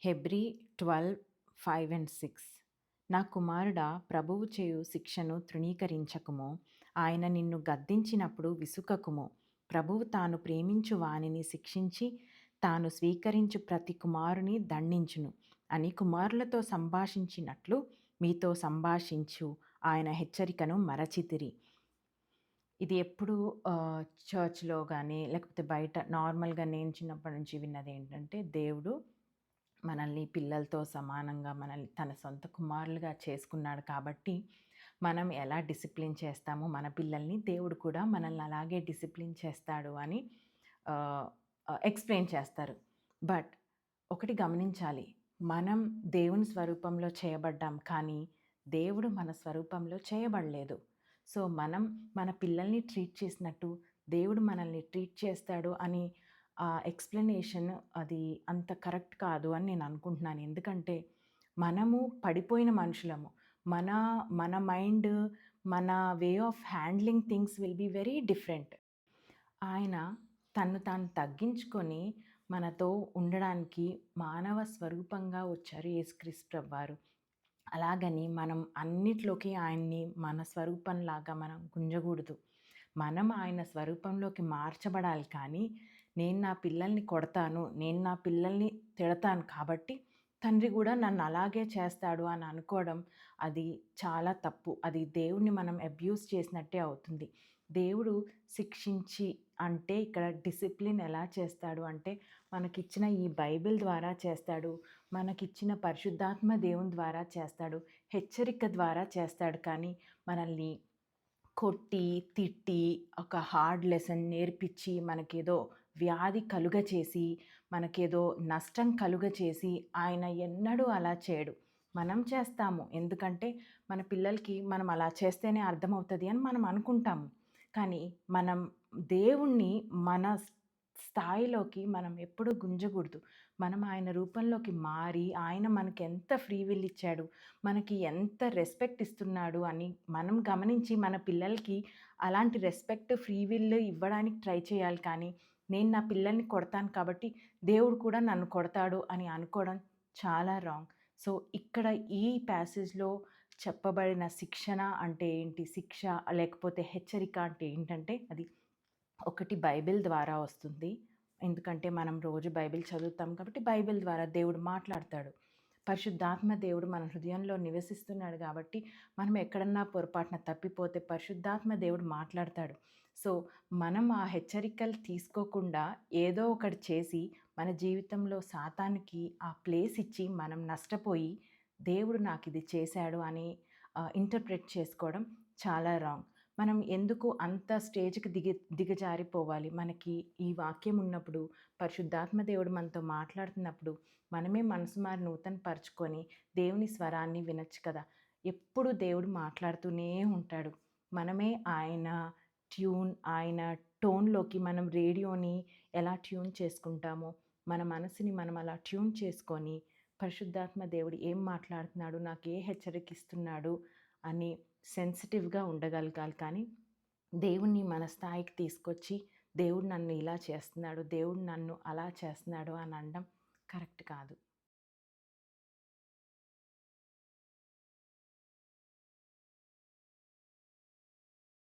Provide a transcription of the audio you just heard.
Hebrew 12:5-6 నా కుమారుడా, ప్రభువు చేయు శిక్షను తృణీకరించకుము. ఆయన నిన్ను గద్దించినప్పుడు విసుకకుము. ప్రభువు తాను ప్రేమించు వానిని శిక్షించి తాను స్వీకరించు ప్రతి కుమారుని దండించును అని కుమారులతో సంభాషించినట్లు మీతో సంభాషించు ఆయన హెచ్చరికను మరచితిరి. ఇది ఎప్పుడు చర్చ్‌లో గానీ, లేకపోతే బయట నార్మల్‌గా నేను చిన్నప్పటి నుంచి విన్నదేంటంటే, దేవుడు మనల్ని పిల్లలతో సమానంగా మనల్ని తన సొంత కుమారులుగా చేసుకున్నాడు కాబట్టి, మనం ఎలా డిసిప్లిన్ చేస్తామో మన పిల్లల్ని, దేవుడు కూడా మనల్ని అలాగే డిసిప్లిన్ చేస్తాడు అని ఆహ్, ఎక్స్‌ప్లెయిన్ చేస్తారు. బట్ ఒకటి గమనించాలి. మనం దేవుని స్వరూపంలో చేయబడ్డాం. కానీ, దేవుడు మన స్వరూపంలో చేయబడలేదు. సో, మనం మన పిల్లల్ని ట్రీట్ చేసినట్టు దేవుడు మనల్ని ట్రీట్ చేస్తాడు అని ఎక్స్‌ప్లనేషన్ అది అంత కరెక్ట్ కాదు అని నేను అనుకుంటున్నాను. ఎందుకంటే, మనము పడిపోయిన మనుషులము. మన మన మైండ్, మన way of handling things will be very different. ఆయన తన్ను తాను తగ్గించుకొని మనతో ఉండడానికి మానవ స్వరూపంగా వచ్చారు యేసుక్రీస్తు ప్రభువారు. అలాగని మనం అన్నిట్లోకి ఆయన్ని మన స్వరూపంలాగా మనం గుంజకూడదు. మనం ఆయన స్వరూపంలోకి మార్చబడాలి కానీ, నేను నా పిల్లల్ని కొడతాను, నేను నా పిల్లల్ని తిడతాను కాబట్టి తండ్రి కూడా నన్ను అలాగే చేస్తాడు అని అనుకోవడం అది చాలా తప్పు. అది దేవుడిని మనం అబ్యూస్ చేసినట్టే అవుతుంది. దేవుడు శిక్షించి అంటే ఇక్కడ డిసిప్లిన్ ఎలా చేస్తాడు అంటే, మనకిచ్చిన ఈ బైబిల్ ద్వారా చేస్తాడు. మనకిచ్చిన పరిశుద్ధాత్మ దేవుని ద్వారా చేస్తాడు. హెచ్చరిక ద్వారా చేస్తాడు. కానీ మనల్ని కొట్టి, తిట్టి, ఒక హార్డ్ లెసన్ నేర్పిచ్చి, మనకేదో వ్యాధి కలుగచేసి, మనకేదో నష్టం కలుగచేసి ఆయన ఎన్నడూ అలా చేయడు. మనం చేస్తాము. ఎందుకంటే మన పిల్లలకి మనం అలా చేస్తేనే అర్థమవుతది అని మనం అనుకుంటాము. కానీ మనం దేవుణ్ణి మన స్థాయిలోకి మనం ఎప్పుడూ గుంజకూడదు. మనం ఆయన రూపంలోకి మారి, ఆయన మనకెంత ఫ్రీ విల్ ఇచ్చాడు, మనకి ఎంత రెస్పెక్ట్ ఇస్తున్నాడు అని మనం గమనించి మన పిల్లలకి అలాంటి రెస్పెక్ట్, ఫ్రీ విల్ ఇవ్వడానికి ట్రై చేయాలి. కానీ నేను నా పిల్లల్ని కొడతాను కాబట్టి దేవుడు కూడా నన్ను కొడతాడు అని అనుకోవడం చాలా రాంగ్. సో, ఇక్కడ ఈ ప్యాసేజ్‌లో చెప్పబడిన శిక్షణ అంటే ఏంటి? శిక్ష లేకపోతే హెచ్చరిక అంటే ఏంటంటే, అది ఒకటి బైబిల్ ద్వారా వస్తుంది. ఎందుకంటే మనం రోజు బైబిల్ చదువుతాం కాబట్టి బైబిల్ ద్వారా దేవుడు మాట్లాడతాడు. పరిశుద్ధాత్మ దేవుడు మన హృదయంలో నివసిస్తున్నాడు కాబట్టి మనం ఎక్కడన్నా పొరపాటున తప్పిపోతే పరిశుద్ధాత్మ దేవుడు మాట్లాడతాడు. సో, మనం ఆ హెచ్చరికలు తీసుకోకుండా ఏదో ఒకటి చేసి మన జీవితంలో సాతానుకి ఆ ప్లేస్ ఇచ్చి మనం నష్టపోయి దేవుడు నాకిది చేశాడు అని ఇంటర్ప్రెట్ చేసుకోవడం చాలా రాంగ్. మనం ఎందుకు అంత స్టేజ్‌కి దిగజారిపోవాలి? మనకి ఈ వాక్యం ఉన్నప్పుడు, పరిశుద్ధాత్మ దేవుడు మనతో మాట్లాడుతున్నప్పుడు, మనమే మనసు మారి నూతన పరుచుకొని దేవుని స్వరాన్ని వినొచ్చు కదా! ఎప్పుడు దేవుడు మాట్లాడుతూనే ఉంటాడు. మనమే ఆయన ఆయన టోన్‌లోకి మనం రేడియోని ఎలా ట్యూన్ చేసుకుంటామో, మన మనసుని మనం అలా ట్యూన్ చేసుకొని, పరిశుద్ధాత్మ దేవుడు ఏం మాట్లాడుతున్నాడు, నాకు ఏ హెచ్చరిక ఇస్తున్నాడు అని సెన్సిటివ్‌గా ఉండగలగాలి. కానీ దేవుడిని మన స్థాయికి తీసుకొచ్చి, దేవుడు నన్ను ఇలా చేస్తున్నాడు, దేవుడు నన్ను అలా చేస్తున్నాడు అని అనడం కరెక్ట్ కాదు.